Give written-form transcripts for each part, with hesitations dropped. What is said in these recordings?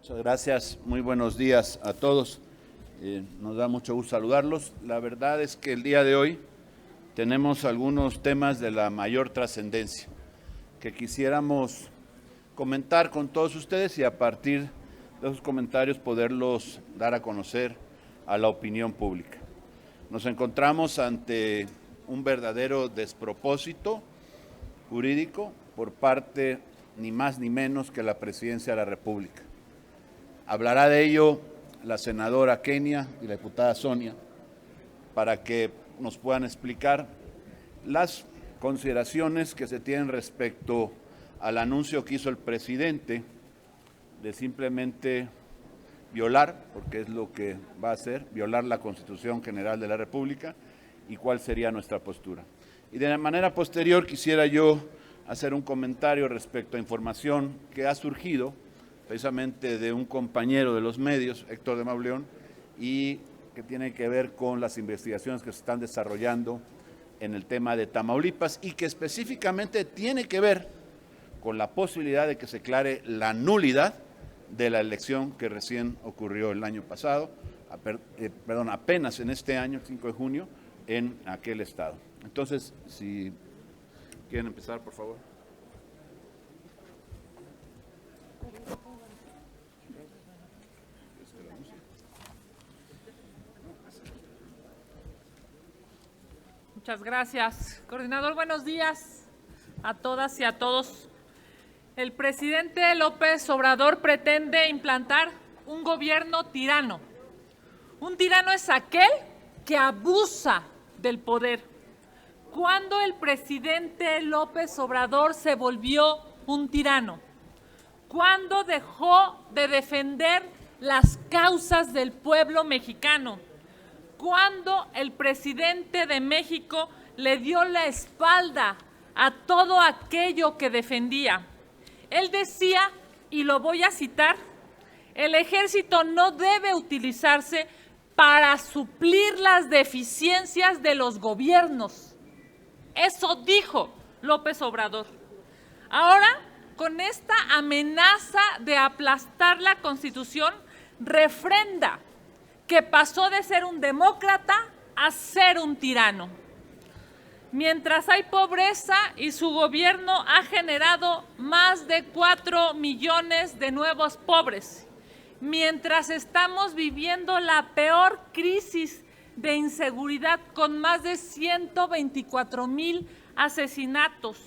Muchas gracias, muy buenos días a todos. Nos da mucho gusto saludarlos. La verdad es que el día de hoy tenemos algunos temas de la mayor trascendencia que quisiéramos comentar con todos ustedes y a partir de esos comentarios poderlos dar a conocer a la opinión pública. Nos encontramos ante un verdadero despropósito jurídico por parte ni más ni menos que la Presidencia de la República. Hablará de ello la senadora Kenia y la diputada Sonia para que nos puedan explicar las consideraciones que se tienen respecto al anuncio que hizo el presidente de simplemente violar, porque es lo que va a hacer, violar la Constitución General de la República y cuál sería nuestra postura. Y de manera posterior quisiera yo hacer un comentario respecto a información que ha surgido precisamente de un compañero de los medios, Héctor de Mauleón, y que tiene que ver con las investigaciones que se están desarrollando en el tema de Tamaulipas y que específicamente tiene que ver con la posibilidad de que se aclare la nulidad de la elección que recién ocurrió el año pasado, apenas en este año, el 5 de junio, en aquel estado. Entonces, si quieren empezar, por favor. Muchas gracias. Coordinador, buenos días a todas y a todos. El presidente López Obrador pretende implantar un gobierno tirano. Un tirano es aquel que abusa del poder. ¿Cuándo el presidente López Obrador se volvió un tirano? ¿Cuándo dejó de defender las causas del pueblo mexicano? ¿Cuándo el presidente de México le dio la espalda a todo aquello que defendía? Él decía, y lo voy a citar, el ejército no debe utilizarse para suplir las deficiencias de los gobiernos. Eso dijo López Obrador. Ahora, con esta amenaza de aplastar la Constitución, refrenda que pasó de ser un demócrata a ser un tirano. Mientras hay pobreza y su gobierno ha generado más de 4 millones de nuevos pobres, mientras estamos viviendo la peor crisis de inseguridad con más de 124,000 asesinatos,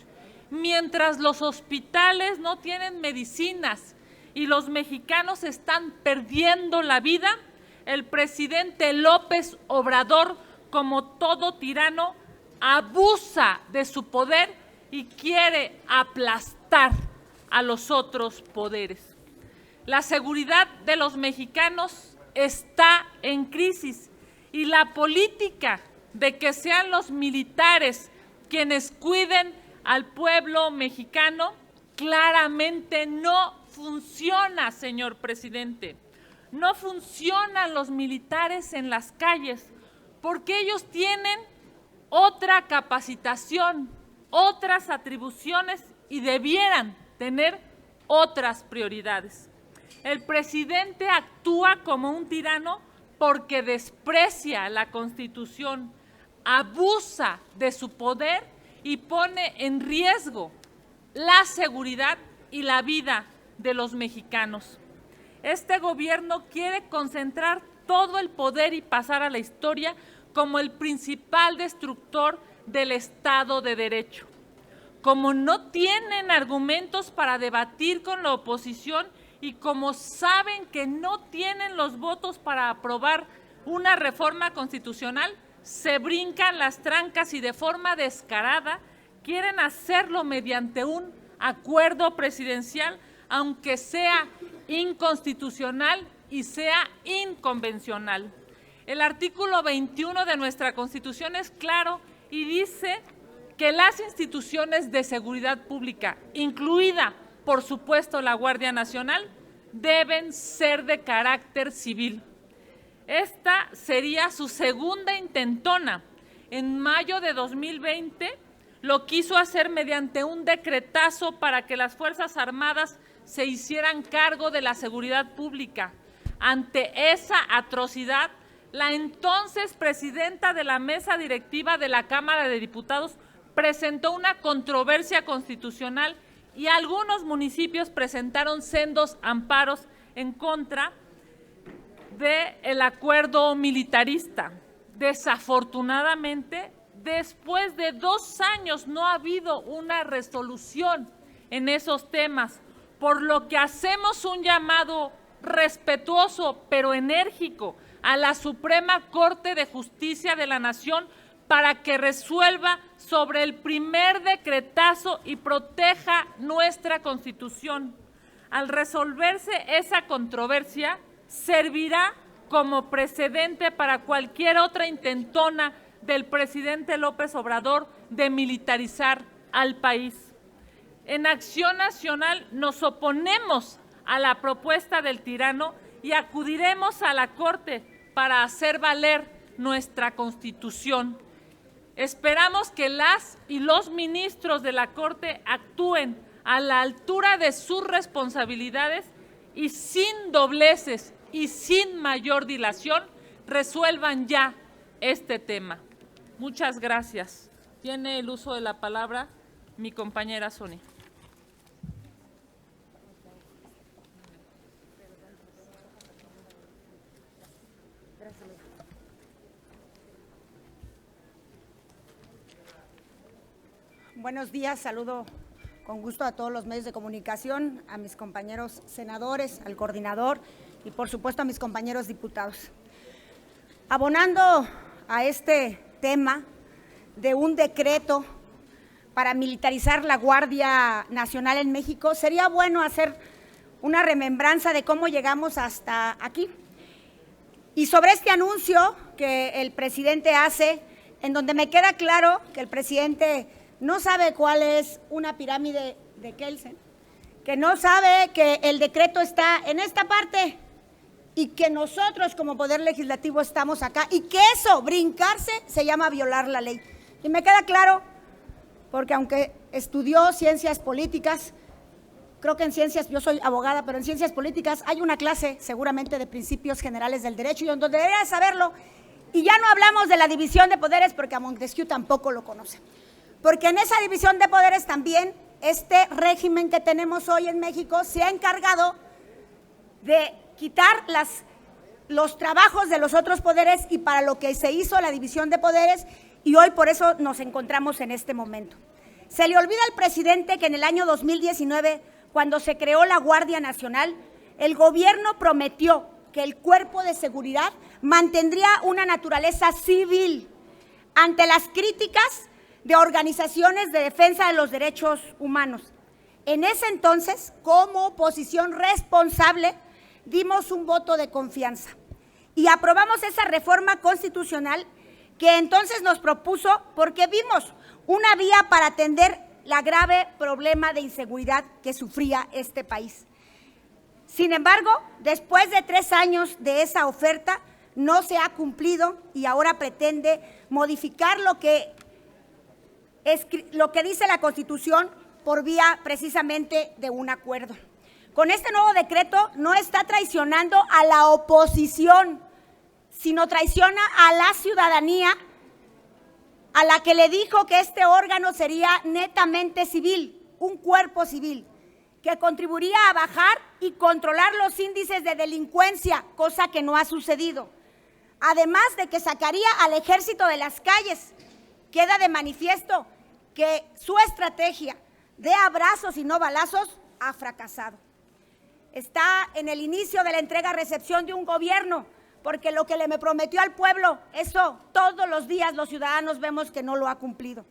mientras los hospitales no tienen medicinas y los mexicanos están perdiendo la vida, el presidente López Obrador, como todo tirano, abusa de su poder y quiere aplastar a los otros poderes. La seguridad de los mexicanos está en crisis y la política de que sean los militares quienes cuiden al pueblo mexicano claramente no funciona, señor presidente. No funcionan los militares en las calles porque ellos tienen otra capacitación, otras atribuciones y debieran tener otras prioridades. El presidente actúa como un tirano porque desprecia la Constitución, abusa de su poder y pone en riesgo la seguridad y la vida de los mexicanos. Este gobierno quiere concentrar todo el poder y pasar a la historia como el principal destructor del Estado de Derecho. Como no tienen argumentos para debatir con la oposición y como saben que no tienen los votos para aprobar una reforma constitucional, se brincan las trancas y de forma descarada quieren hacerlo mediante un acuerdo presidencial, aunque sea inconstitucional y sea inconvencional. El artículo 21 de nuestra Constitución es claro y dice que las instituciones de seguridad pública, incluida, por supuesto, la Guardia Nacional, deben ser de carácter civil. Esta sería su segunda intentona. En mayo de 2020 lo quiso hacer mediante un decretazo para que las Fuerzas Armadas se hicieran cargo de la seguridad pública. Ante esa atrocidad, la entonces presidenta de la mesa directiva de la Cámara de Diputados presentó una controversia constitucional y algunos municipios presentaron sendos amparos en contra del acuerdo militarista. Desafortunadamente, después de 2 años no ha habido una resolución en esos temas, por lo que hacemos un llamado respetuoso pero enérgico a la Suprema Corte de Justicia de la Nación para que resuelva sobre el primer decretazo y proteja nuestra Constitución. Al resolverse esa controversia, servirá como precedente para cualquier otra intentona del presidente López Obrador de militarizar al país. En Acción Nacional nos oponemos a la propuesta del tirano y acudiremos a la Corte para hacer valer nuestra Constitución. Esperamos que las y los ministros de la Corte actúen a la altura de sus responsabilidades y sin dobleces y sin mayor dilación resuelvan ya este tema. Muchas gracias. Tiene el uso de la palabra mi compañera Sonia. Buenos días, saludo con gusto a todos los medios de comunicación, a mis compañeros senadores, al coordinador y por supuesto a mis compañeros diputados. Abonando a este tema de un decreto para militarizar la Guardia Nacional en México, sería bueno hacer una remembranza de cómo llegamos hasta aquí. Y sobre este anuncio que el presidente hace, en donde me queda claro que el presidente no sabe cuál es una pirámide de Kelsen, que no sabe que el decreto está en esta parte y que nosotros como Poder Legislativo estamos acá y que eso, brincarse, se llama violar la ley. Y me queda claro, porque aunque estudió ciencias políticas, creo que en ciencias, yo soy abogada, pero en ciencias políticas hay una clase seguramente de principios generales del derecho y donde debería saberlo, y ya no hablamos de la división de poderes porque a Montesquieu tampoco lo conoce. Porque en esa división de poderes también este régimen que tenemos hoy en México se ha encargado de quitar los trabajos de los otros poderes y para lo que se hizo la división de poderes y hoy por eso nos encontramos en este momento. Se le olvida al presidente que en el año 2019, cuando se creó la Guardia Nacional, el gobierno prometió que el cuerpo de seguridad mantendría una naturaleza civil ante las críticas de organizaciones de defensa de los derechos humanos. En ese entonces, como oposición responsable, dimos un voto de confianza y aprobamos esa reforma constitucional que entonces nos propuso porque vimos una vía para atender la grave problema de inseguridad que sufría este país. Sin embargo, después de 3 años de esa oferta, no se ha cumplido y ahora pretende modificar lo que dice la Constitución por vía precisamente de un acuerdo. Con este nuevo decreto no está traicionando a la oposición, sino traiciona a la ciudadanía a la que le dijo que este órgano sería netamente civil, un cuerpo civil, que contribuiría a bajar y controlar los índices de delincuencia, cosa que no ha sucedido. Además de que sacaría al ejército de las calles. Queda de manifiesto que su estrategia de abrazos y no balazos ha fracasado. Está en el inicio de la entrega-recepción de un gobierno, porque lo que le me prometió al pueblo, eso todos los días los ciudadanos vemos que no lo ha cumplido.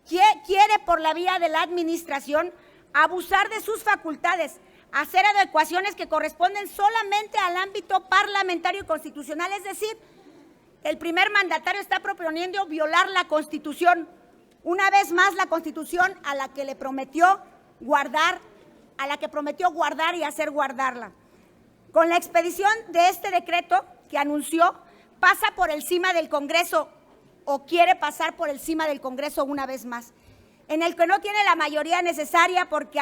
Quiere por la vía de la administración abusar de sus facultades, hacer adecuaciones que corresponden solamente al ámbito parlamentario y constitucional, es decir, el primer mandatario está proponiendo violar la Constitución, una vez más la Constitución a la que le prometió guardar, y hacer guardarla. Con la expedición de este decreto que anunció, pasa por encima del Congreso o quiere pasar por encima del Congreso una vez más, en el que no tiene la mayoría necesaria porque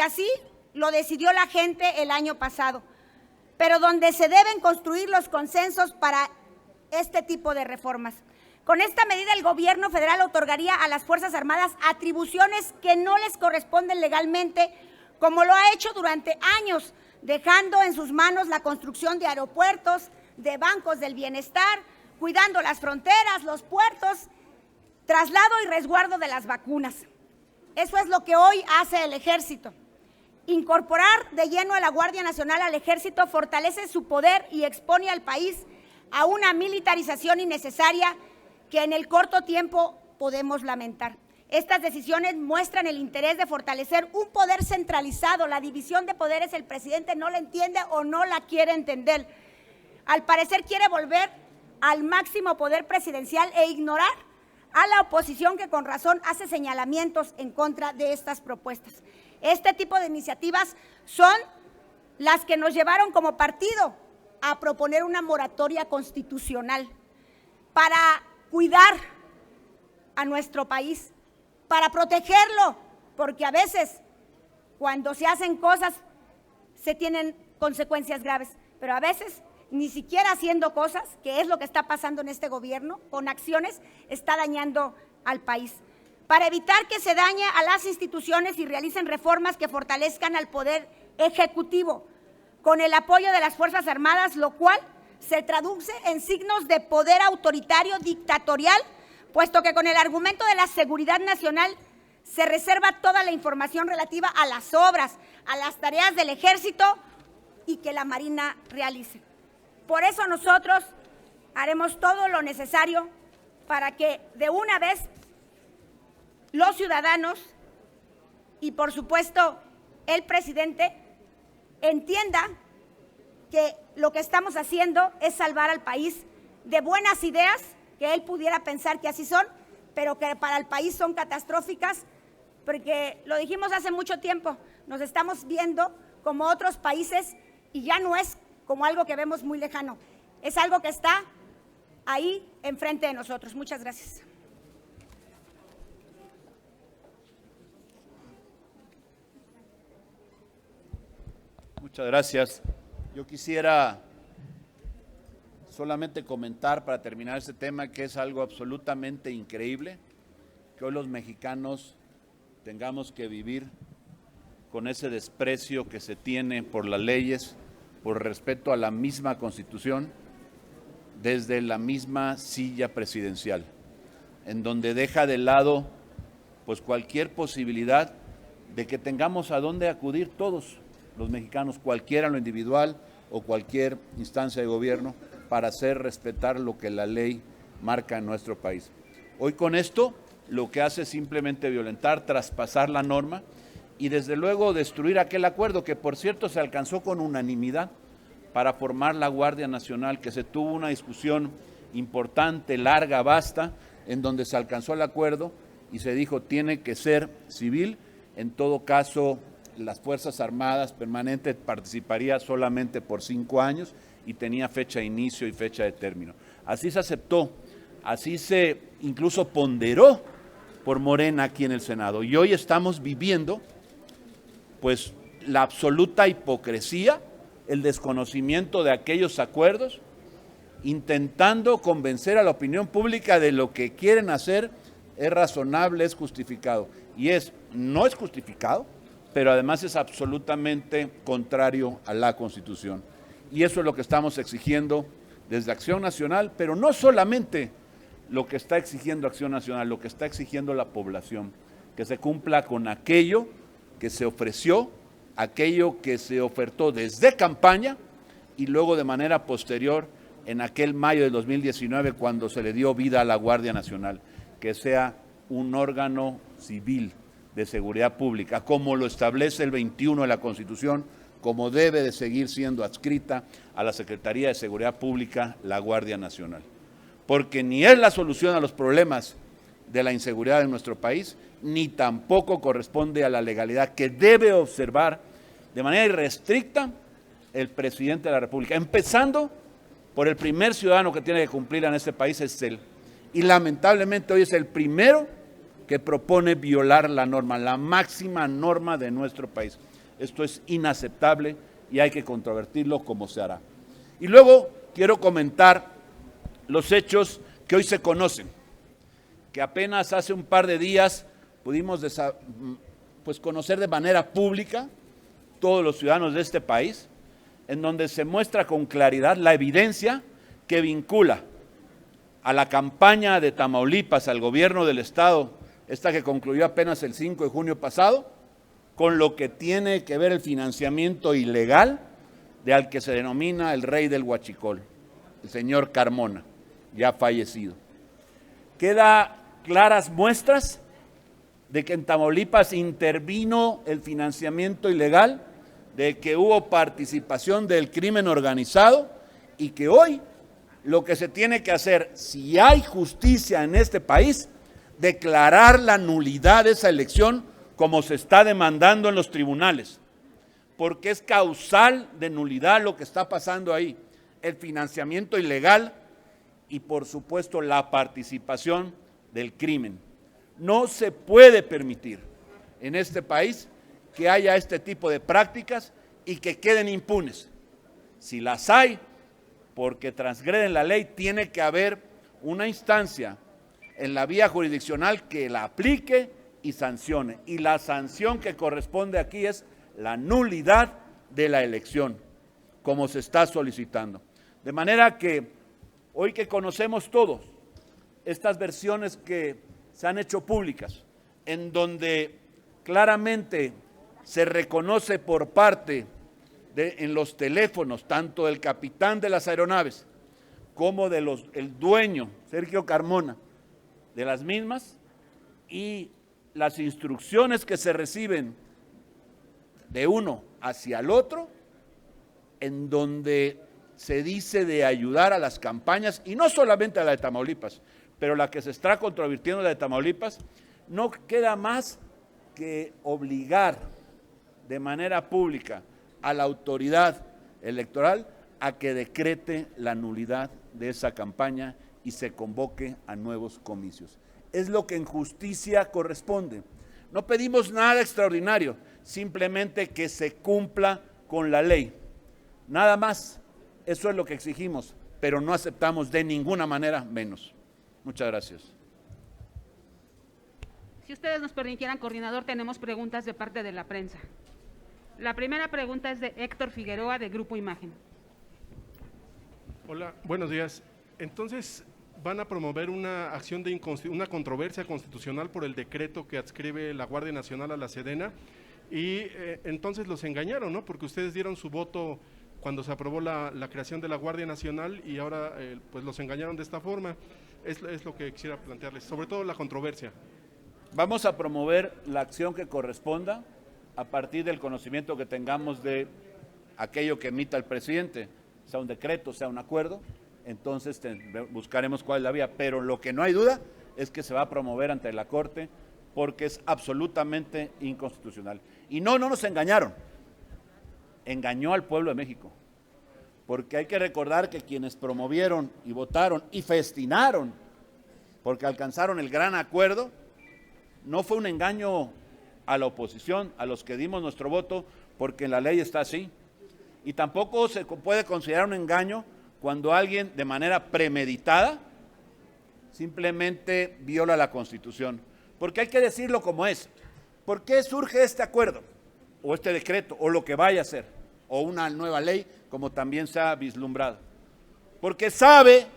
así lo decidió la gente el año pasado, pero donde se deben construir los consensos para este tipo de reformas. Con esta medida, el gobierno federal otorgaría a las Fuerzas Armadas atribuciones que no les corresponden legalmente, como lo ha hecho durante años, dejando en sus manos la construcción de aeropuertos, de bancos del bienestar, cuidando las fronteras, los puertos, traslado y resguardo de las vacunas. Eso es lo que hoy hace el Ejército. Incorporar de lleno a la Guardia Nacional al Ejército fortalece su poder y expone al país a una militarización innecesaria que en el corto tiempo podemos lamentar. Estas decisiones muestran el interés de fortalecer un poder centralizado. La división de poderes el presidente no la entiende o no la quiere entender. Al parecer quiere volver al máximo poder presidencial e ignorar a la oposición que con razón hace señalamientos en contra de estas propuestas. Este tipo de iniciativas son las que nos llevaron como partido a proponer una moratoria constitucional para cuidar a nuestro país, para protegerlo, porque a veces cuando se hacen cosas se tienen consecuencias graves, pero a veces ni siquiera haciendo cosas, que es lo que está pasando en este gobierno, con acciones, está dañando al país. Para evitar que se dañe a las instituciones y realicen reformas que fortalezcan al Poder Ejecutivo, con el apoyo de las Fuerzas Armadas, lo cual se traduce en signos de poder autoritario, dictatorial, puesto que con el argumento de la seguridad nacional se reserva toda la información relativa a las obras, a las tareas del Ejército y que la Marina realice. Por eso nosotros haremos todo lo necesario para que de una vez los ciudadanos y por supuesto el presidente entienda que lo que estamos haciendo es salvar al país de buenas ideas que él pudiera pensar que así son, pero que para el país son catastróficas, porque lo dijimos hace mucho tiempo, nos estamos viendo como otros países y ya no es como algo que vemos muy lejano, es algo que está ahí enfrente de nosotros. Muchas gracias. Muchas gracias. Yo quisiera solamente comentar para terminar este tema que es algo absolutamente increíble, que hoy los mexicanos tengamos que vivir con ese desprecio que se tiene por las leyes, por respeto a la misma Constitución, desde la misma silla presidencial, en donde deja de lado pues cualquier posibilidad de que tengamos a dónde acudir todos los mexicanos, cualquiera en lo individual o cualquier instancia de gobierno, para hacer respetar lo que la ley marca en nuestro país. Hoy con esto lo que hace es simplemente violentar, traspasar la norma y desde luego destruir aquel acuerdo que por cierto se alcanzó con unanimidad para formar la Guardia Nacional, que se tuvo una discusión importante, larga, vasta, en donde se alcanzó el acuerdo y se dijo tiene que ser civil. En todo caso, las Fuerzas Armadas permanentes participaría solamente por 5 años y tenía fecha de inicio y fecha de término. Así se aceptó, así se incluso ponderó por Morena aquí en el Senado. Y hoy estamos viviendo pues la absoluta hipocresía, el desconocimiento de aquellos acuerdos, intentando convencer a la opinión pública de lo que quieren hacer es razonable, es justificado. Y no es justificado, pero además es absolutamente contrario a la Constitución. Y eso es lo que estamos exigiendo desde Acción Nacional, pero no solamente lo que está exigiendo Acción Nacional, lo que está exigiendo la población, que se cumpla con aquello que se ofreció, aquello que se ofertó desde campaña y luego de manera posterior en aquel mayo del 2019 cuando se le dio vida a la Guardia Nacional, que sea un órgano civil de seguridad pública, como lo establece el 21 de la Constitución, como debe de seguir siendo adscrita a la Secretaría de Seguridad Pública la Guardia Nacional. Porque ni es la solución a los problemas de la inseguridad en nuestro país, ni tampoco corresponde a la legalidad que debe observar de manera irrestricta el presidente de la República, empezando por el primer ciudadano que tiene que cumplir en este país, es él. Y lamentablemente hoy es el primero que propone violar la norma, la máxima norma de nuestro país. Esto es inaceptable y hay que controvertirlo como se hará. Y luego quiero comentar los hechos que hoy se conocen, que apenas hace un par de días pudimos conocer de manera pública todos los ciudadanos de este país, en donde se muestra con claridad la evidencia que vincula a la campaña de Tamaulipas, al gobierno del estado, esta que concluyó apenas el 5 de junio pasado, con lo que tiene que ver el financiamiento ilegal de al que se denomina el rey del huachicol, el señor Carmona, ya fallecido. Queda claras muestras de que en Tamaulipas intervino el financiamiento ilegal, de que hubo participación del crimen organizado y que hoy lo que se tiene que hacer, si hay justicia en este país, declarar la nulidad de esa elección como se está demandando en los tribunales, porque es causal de nulidad lo que está pasando ahí, el financiamiento ilegal y por supuesto la participación del crimen. No se puede permitir en este país que haya este tipo de prácticas y que queden impunes. Si las hay, porque transgreden la ley, tiene que haber una instancia en la vía jurisdiccional que la aplique y sancione. Y la sanción que corresponde aquí es la nulidad de la elección, como se está solicitando. De manera que hoy que conocemos todos estas versiones que se han hecho públicas, en donde claramente se reconoce por parte en los teléfonos, tanto del capitán de las aeronaves como de el dueño, Sergio Carmona, de las mismas, y las instrucciones que se reciben de uno hacia el otro, en donde se dice de ayudar a las campañas, y no solamente a la de Tamaulipas, pero la que se está controvirtiendo, la de Tamaulipas, no queda más que obligar de manera pública a la autoridad electoral a que decrete la nulidad de esa campaña y se convoque a nuevos comicios. Es lo que en justicia corresponde. No pedimos nada extraordinario, simplemente que se cumpla con la ley. Nada más, eso es lo que exigimos, pero no aceptamos de ninguna manera menos. Muchas gracias. Si ustedes nos permitieran, coordinador, tenemos preguntas de parte de la prensa. La primera pregunta es de Héctor Figueroa, de Grupo Imagen. Hola, buenos días. Entonces, ¿van a promover una acción de una controversia constitucional por el decreto que adscribe la Guardia Nacional a la Sedena? Y entonces los engañaron, ¿no? Porque ustedes dieron su voto cuando se aprobó la creación de la Guardia Nacional y ahora pues los engañaron de esta forma. Es lo que quisiera plantearles, sobre todo la controversia. Vamos a promover la acción que corresponda a partir del conocimiento que tengamos de aquello que emita el presidente, sea un decreto, sea un acuerdo, entonces buscaremos cuál es la vía, pero lo que no hay duda es que se va a promover ante la Corte porque es absolutamente inconstitucional. Y no nos engañaron, engañó al pueblo de México, porque hay que recordar que quienes promovieron y votaron y festinaron porque alcanzaron el gran acuerdo, no fue un engaño a la oposición, a los que dimos nuestro voto, porque en la ley está así. Y tampoco se puede considerar un engaño cuando alguien de manera premeditada simplemente viola la Constitución. Porque hay que decirlo como es. ¿Por qué surge este acuerdo, o este decreto, o lo que vaya a ser, o una nueva ley, como también se ha vislumbrado? Porque sabe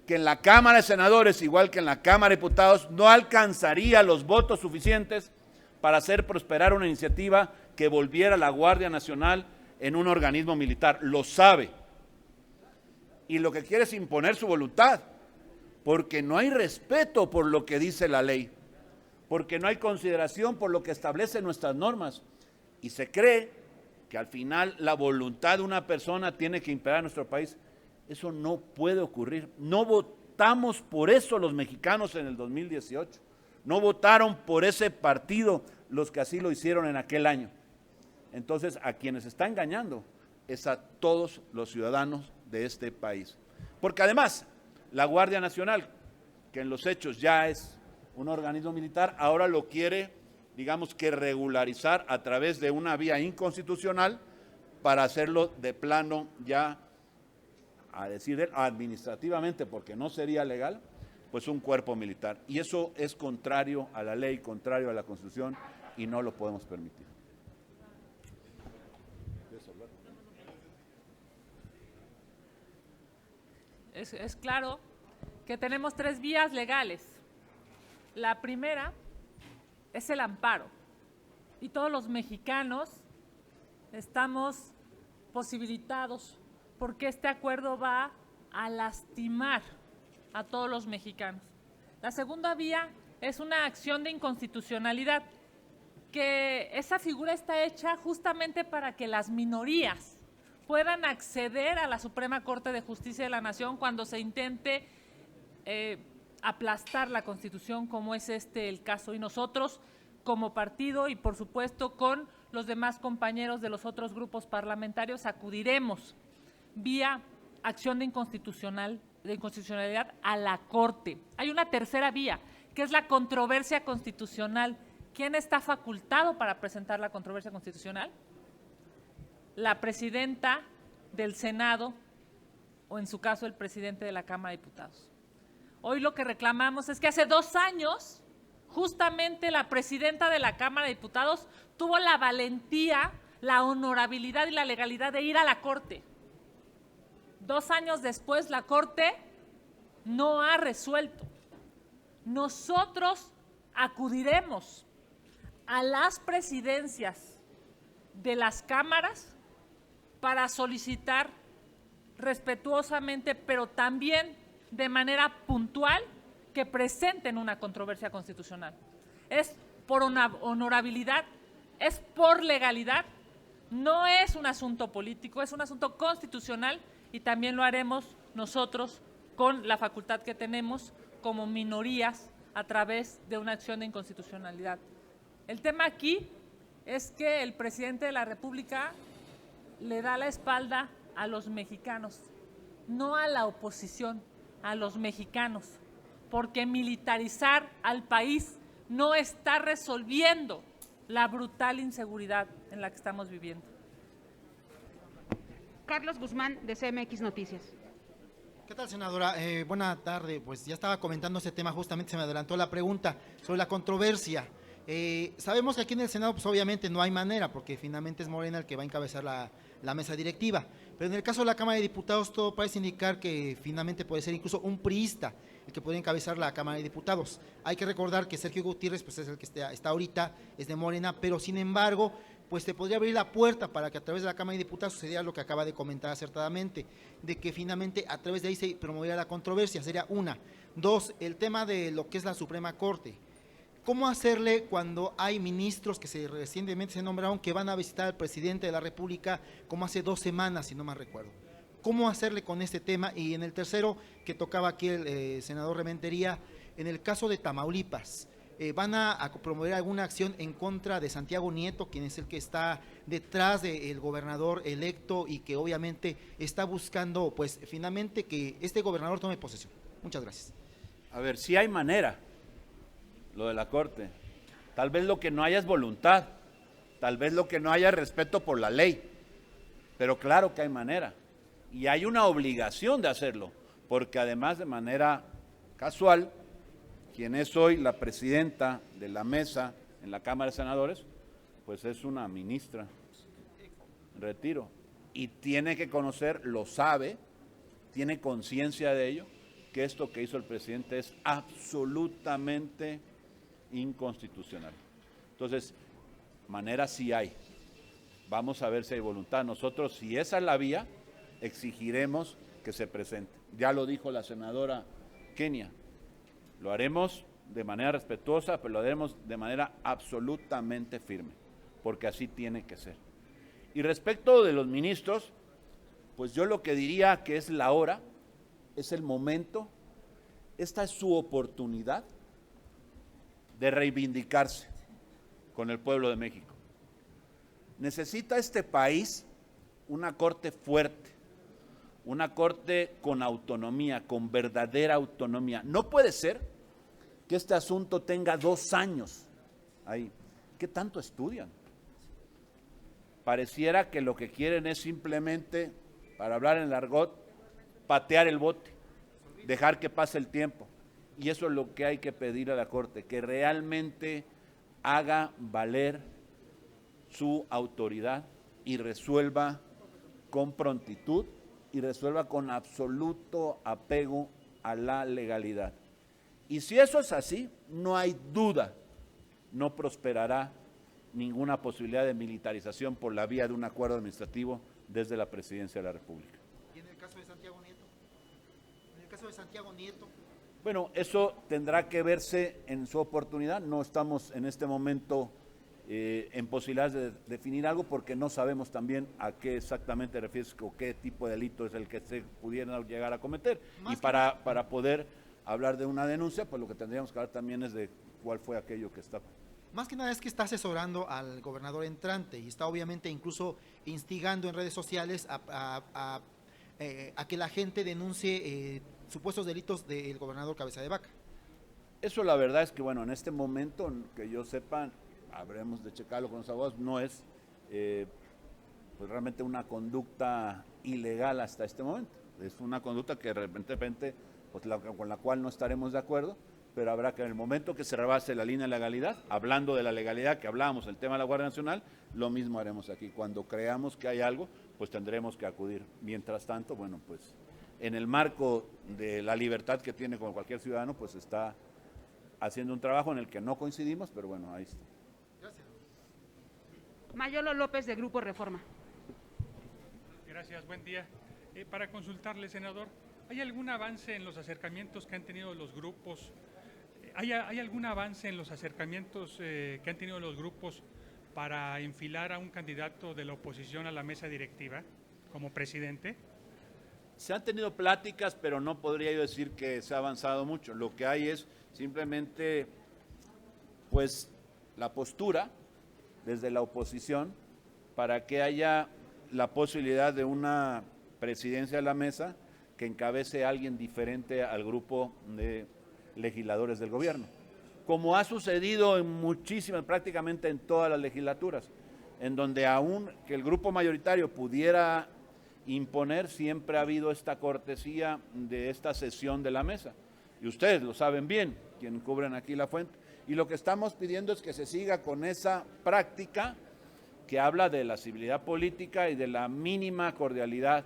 que en la Cámara de Senadores, igual que en la Cámara de Diputados, no alcanzaría los votos suficientes para hacer prosperar una iniciativa que volviera a la Guardia Nacional en un organismo militar. Lo sabe. Y lo que quiere es imponer su voluntad, porque no hay respeto por lo que dice la ley, porque no hay consideración por lo que establecen nuestras normas, y se cree que al final la voluntad de una persona tiene que imperar en nuestro país. Eso no puede ocurrir. No votamos por eso los mexicanos en el 2018. No votaron por ese partido los que así lo hicieron en aquel año. Entonces, a quienes está engañando es a todos los ciudadanos de este país. Porque además, la Guardia Nacional, que en los hechos ya es un organismo militar, ahora lo quiere digamos que regularizar a través de una vía inconstitucional para hacerlo de plano ya, a decir él, administrativamente, porque no sería legal, pues un cuerpo militar. Y eso es contrario a la ley, contrario a la Constitución, y no lo podemos permitir. Es claro que tenemos 3 vías legales. La primera es el amparo. Y todos los mexicanos estamos posibilitados porque este acuerdo va a lastimar a todos los mexicanos. La segunda vía es una acción de inconstitucionalidad, que esa figura está hecha justamente para que las minorías puedan acceder a la Suprema Corte de Justicia de la Nación cuando se intente aplastar la Constitución, como es el caso. Y nosotros, como partido y por supuesto con los demás compañeros de los otros grupos parlamentarios, acudiremos vía acción de inconstitucionalidad a la Corte. Hay una tercera vía, que es la controversia constitucional. ¿Quién está facultado para presentar la controversia constitucional? La presidenta del Senado o, en su caso, el presidente de la Cámara de Diputados. Hoy lo que reclamamos es que hace 2 años, justamente la presidenta de la Cámara de Diputados tuvo la valentía, la honorabilidad y la legalidad de ir a la Corte. 2 años después, la Corte no ha resuelto. Nosotros acudiremos a las presidencias de las cámaras para solicitar respetuosamente, pero también de manera puntual, que presenten una controversia constitucional. Es por honorabilidad, es por legalidad, no es un asunto político, es un asunto constitucional, y también lo haremos nosotros con la facultad que tenemos como minorías a través de una acción de inconstitucionalidad. El tema aquí es que el presidente de la República le da la espalda a los mexicanos, no a la oposición, a los mexicanos, porque militarizar al país no está resolviendo la brutal inseguridad en la que estamos viviendo. Carlos Guzmán, de CMX Noticias. ¿Qué tal, senadora? Buena tarde. Pues ya estaba comentando este tema, justamente se me adelantó la pregunta sobre la controversia. Sabemos que aquí en el Senado, pues obviamente no hay manera, porque finalmente es Morena el que va a encabezar la mesa directiva. Pero en el caso de la Cámara de Diputados, todo parece indicar que finalmente puede ser incluso un priista el que puede encabezar la Cámara de Diputados. Hay que recordar que Sergio Gutiérrez, pues es el que está ahorita, es de Morena, pero sin embargo, pues te podría abrir la puerta para que a través de la Cámara de Diputados sucediera lo que acaba de comentar acertadamente, de que finalmente a través de ahí se promoviera la controversia. Sería una. 2, el tema de lo que es la Suprema Corte. ¿Cómo hacerle cuando hay ministros que recientemente se nombraron que van a visitar al presidente de la República, como hace 2 semanas, si no mal recuerdo? ¿Cómo hacerle con este tema? Y en el tercero, que tocaba aquí el senador Rementería, en el caso de Tamaulipas, ¿van a promover alguna acción en contra de Santiago Nieto, quien es el que está detrás del gobernador electo y que obviamente está buscando, pues finalmente, que este gobernador tome posesión? Muchas gracias. A ver, sí hay manera, lo de la Corte. Tal vez lo que no haya es voluntad, tal vez lo que no haya es respeto por la ley, pero claro que hay manera. Y hay una obligación de hacerlo, porque además, de manera casual, quien es hoy la presidenta de la mesa en la Cámara de Senadores, pues es una ministra en retiro, y tiene que conocer, lo sabe, tiene conciencia de ello, que esto que hizo el presidente es absolutamente inconstitucional. Entonces, manera sí hay. Vamos a ver si hay voluntad. Nosotros, si esa es la vía, exigiremos que se presente. Ya lo dijo la senadora Kenia. Lo haremos de manera respetuosa, pero lo haremos de manera absolutamente firme, porque así tiene que ser. Y respecto de los ministros, pues yo lo que diría que es la hora, es el momento, esta es su oportunidad de reivindicarse con el pueblo de México. Necesita este país una corte fuerte, una corte con autonomía, con verdadera autonomía. No puede ser que este asunto tenga 2 años ahí. ¿qué tanto estudian? Pareciera que lo que quieren es simplemente, para hablar en argot, patear el bote, dejar que pase el tiempo. Y eso es lo que hay que pedir a la Corte, que realmente haga valer su autoridad y resuelva con prontitud y resuelva con absoluto apego a la legalidad. Y si eso es así, no hay duda, no prosperará ninguna posibilidad de militarización por la vía de un acuerdo administrativo desde la Presidencia de la República. ¿Y en el caso de Santiago Nieto? En el caso de Santiago Nieto. Bueno, eso tendrá que verse en su oportunidad. No estamos en este momento en posibilidades de definir algo porque no sabemos también a qué exactamente refieres o qué tipo de delito es el que se pudiera llegar a cometer. Y para poder hablar de una denuncia, pues lo que tendríamos que hablar también es de cuál fue aquello que está. Más que nada es que está asesorando al gobernador entrante y está obviamente incluso instigando en redes sociales a que la gente denuncie supuestos delitos del gobernador Cabeza de Vaca. Eso la verdad es que, bueno, en este momento, que yo sepa, habremos de checarlo con los abogados, no es pues realmente una conducta ilegal hasta este momento. Es una conducta que de repente pues, con la cual no estaremos de acuerdo, pero habrá que en el momento que se rebase la línea de legalidad, hablando de la legalidad que hablábamos, el tema de la Guardia Nacional, lo mismo haremos aquí. Cuando creamos que hay algo, pues tendremos que acudir. Mientras tanto, bueno, pues en el marco de la libertad que tiene como cualquier ciudadano, pues está haciendo un trabajo en el que no coincidimos, pero bueno, ahí está. Gracias. Mayolo López, de Grupo Reforma. Gracias, buen día. Para consultarle, senador, ¿hay algún avance en los acercamientos que han tenido los grupos? ¿Hay algún avance en los acercamientos que han tenido los grupos para enfilar a un candidato de la oposición a la mesa directiva como presidente? Se han tenido pláticas, pero no podría yo decir que se ha avanzado mucho. Lo que hay es simplemente, pues, la postura desde la oposición para que haya la posibilidad de una presidencia de la mesa que encabece a alguien diferente al grupo de legisladores del gobierno, como ha sucedido en muchísimas, prácticamente en todas las legislaturas, en donde aún que el grupo mayoritario pudiera imponer, siempre ha habido esta cortesía de esta sesión de la mesa. Y ustedes lo saben bien, quienes cubren aquí la fuente. Y lo que estamos pidiendo es que se siga con esa práctica que habla de la civilidad política y de la mínima cordialidad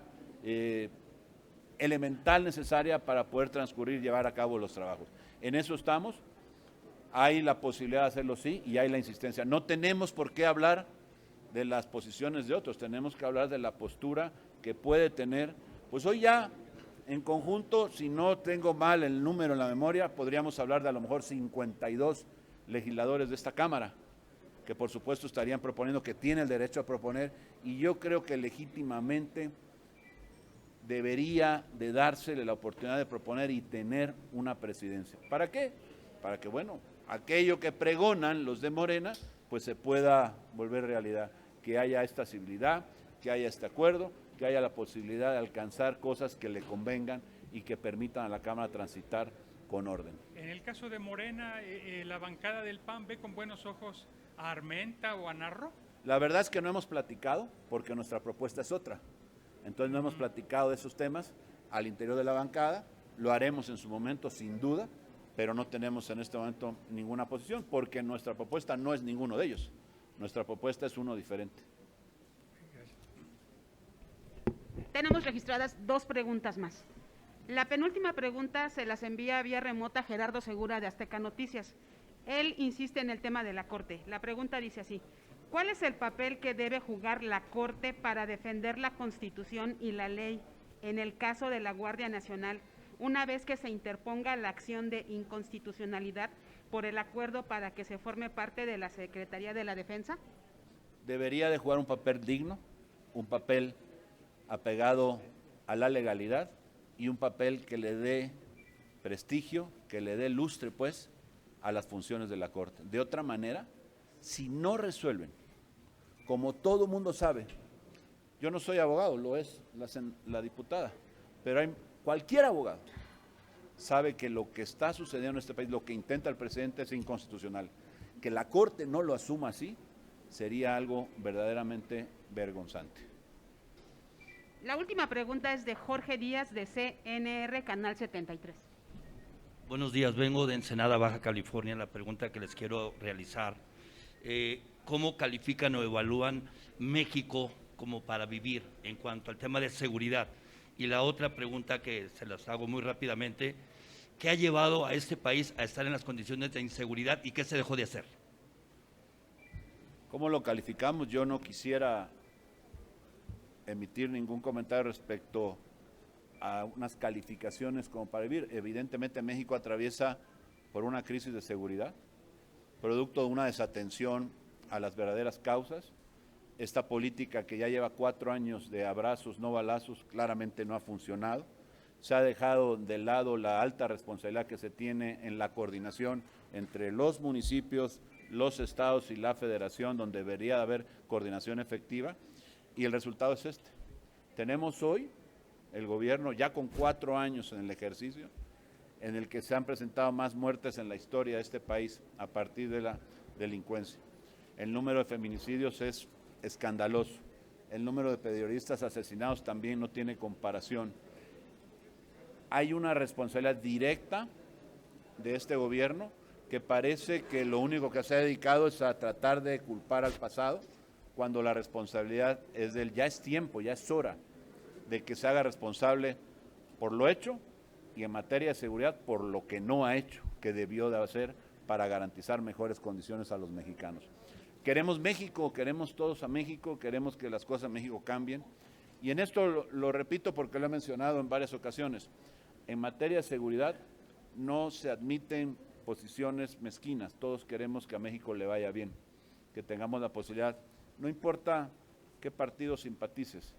elemental necesaria para poder transcurrir y llevar a cabo los trabajos. En eso estamos, hay la posibilidad de hacerlo sí y hay la insistencia. No tenemos por qué hablar de las posiciones de otros, tenemos que hablar de la postura que puede tener, pues hoy ya en conjunto, si no tengo mal el número en la memoria, podríamos hablar de a lo mejor 52 legisladores de esta Cámara, que por supuesto estarían proponiendo, que tienen el derecho a proponer, y yo creo que legítimamente debería de dársele la oportunidad de proponer y tener una presidencia. ¿Para qué? Para que, bueno, aquello que pregonan los de Morena, pues se pueda volver realidad, que haya esta civilidad, que haya este acuerdo, que haya la posibilidad de alcanzar cosas que le convengan y que permitan a la Cámara transitar con orden. En el caso de Morena, ¿la bancada del PAN ve con buenos ojos a Armenta o a Narro? La verdad es que no hemos platicado porque nuestra propuesta es otra. Entonces no hemos platicado de esos temas al interior de la bancada, lo haremos en su momento sin duda, pero no tenemos en este momento ninguna posición porque nuestra propuesta no es ninguno de ellos, nuestra propuesta es uno diferente. Tenemos registradas 2 preguntas más. La penúltima pregunta se las envía vía remota Gerardo Segura de Azteca Noticias. Él insiste en el tema de la Corte. La pregunta dice así: ¿cuál es el papel que debe jugar la Corte para defender la Constitución y la ley en el caso de la Guardia Nacional, una vez que se interponga la acción de inconstitucionalidad por el acuerdo para que se forme parte de la Secretaría de la Defensa? Debería de jugar un papel digno, un papel apegado a la legalidad y un papel que le dé prestigio, que le dé lustre, pues, a las funciones de la Corte. De otra manera, si no resuelven, como todo mundo sabe, yo no soy abogado, lo es la diputada, pero cualquier abogado sabe que lo que está sucediendo en este país, lo que intenta el presidente es inconstitucional. que la Corte no lo asuma así, sería algo verdaderamente vergonzante. La última pregunta es de Jorge Díaz, de CNR, Canal 73. Buenos días, vengo de Ensenada, Baja California. La pregunta que les quiero realizar, ¿cómo califican o evalúan México como para vivir en cuanto al tema de seguridad? Y la otra pregunta que se las hago muy rápidamente, ¿qué ha llevado a este país a estar en las condiciones de inseguridad y qué se dejó de hacer? ¿Cómo lo calificamos? Yo no quisiera emitir ningún comentario respecto a unas calificaciones como para vivir. Evidentemente México atraviesa por una crisis de seguridad, producto de una desatención a las verdaderas causas. Esta política que ya lleva 4 años de abrazos, no balazos, claramente no ha funcionado. Se ha dejado de lado la alta responsabilidad que se tiene en la coordinación entre los municipios, los estados y la federación, donde debería haber coordinación efectiva, y el resultado es este. Tenemos hoy el gobierno ya con 4 años en el ejercicio, en el que se han presentado más muertes en la historia de este país a partir de la delincuencia. El número de feminicidios es escandaloso. El número de periodistas asesinados también no tiene comparación. Hay una responsabilidad directa de este gobierno que parece que lo único que se ha dedicado es a tratar de culpar al pasado, cuando la responsabilidad es de él. Ya es tiempo, ya es hora de que se haga responsable por lo hecho y en materia de seguridad por lo que no ha hecho, que debió de hacer para garantizar mejores condiciones a los mexicanos. Queremos México, queremos todos a México, queremos que las cosas en México cambien, y en esto lo repito porque lo he mencionado en varias ocasiones. En materia de seguridad no se admiten posiciones mezquinas. Todos queremos que a México le vaya bien, que tengamos la posibilidad, no importa qué partido simpatices,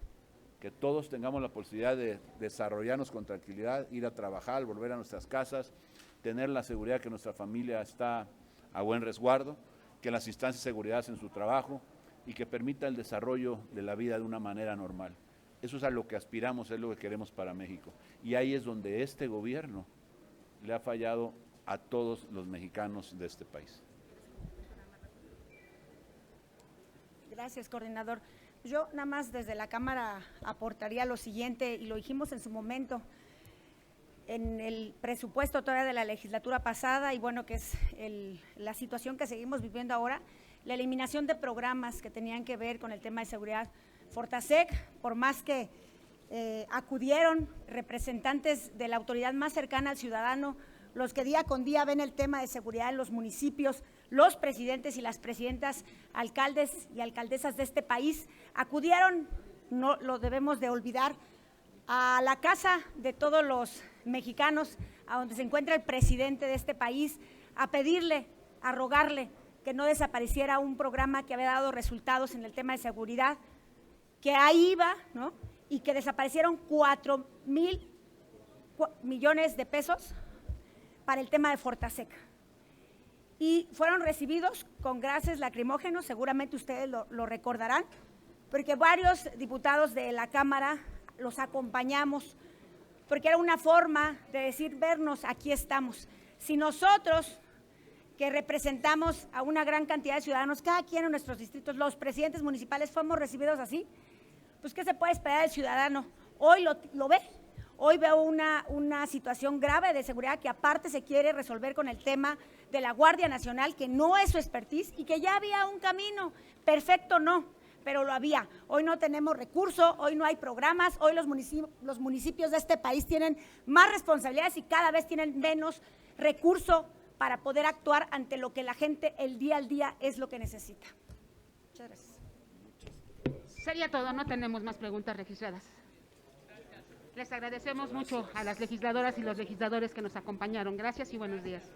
que todos tengamos la posibilidad de desarrollarnos con tranquilidad, ir a trabajar, volver a nuestras casas, tener la seguridad que nuestra familia está a buen resguardo, que las instancias de seguridad hacen su trabajo y que permita el desarrollo de la vida de una manera normal. Eso es a lo que aspiramos, es lo que queremos para México. Y ahí es donde este gobierno le ha fallado a todos los mexicanos de este país. Gracias, coordinador. Yo nada más desde la Cámara aportaría lo siguiente, y lo dijimos en su momento, en el presupuesto todavía de la legislatura pasada, y bueno, que es la situación que seguimos viviendo ahora, la eliminación de programas que tenían que ver con el tema de seguridad. Fortasec, por más que acudieron representantes de la autoridad más cercana al ciudadano, los que día con día ven el tema de seguridad en los municipios, los presidentes y las presidentas, alcaldes y alcaldesas de este país, acudieron, no lo debemos de olvidar, a la casa de todos los mexicanos, a donde se encuentra el presidente de este país, a pedirle, a rogarle que no desapareciera un programa que había dado resultados en el tema de seguridad, que ahí iba, ¿no? Y que desaparecieron 4,000 millones de pesos para el tema de Fortasec. Y fueron recibidos con gases lacrimógenos, seguramente ustedes lo recordarán, porque varios diputados de la Cámara los acompañamos, porque era una forma de decir, vernos, aquí estamos. Si nosotros, que representamos a una gran cantidad de ciudadanos, cada quien en nuestros distritos, los presidentes municipales, fuimos recibidos así, pues ¿qué se puede esperar del ciudadano? Hoy lo ve. Hoy veo una situación grave de seguridad que aparte se quiere resolver con el tema de la Guardia Nacional, que no es su expertise y que ya había un camino, perfecto no, pero lo había. Hoy no tenemos recursos, hoy no hay programas, hoy los municipios de este país tienen más responsabilidades y cada vez tienen menos recursos para poder actuar ante lo que la gente el día al día es lo que necesita. Muchas gracias. Sería todo, no tenemos más preguntas registradas. Les agradecemos mucho a las legisladoras y los legisladores que nos acompañaron. Gracias y buenos días.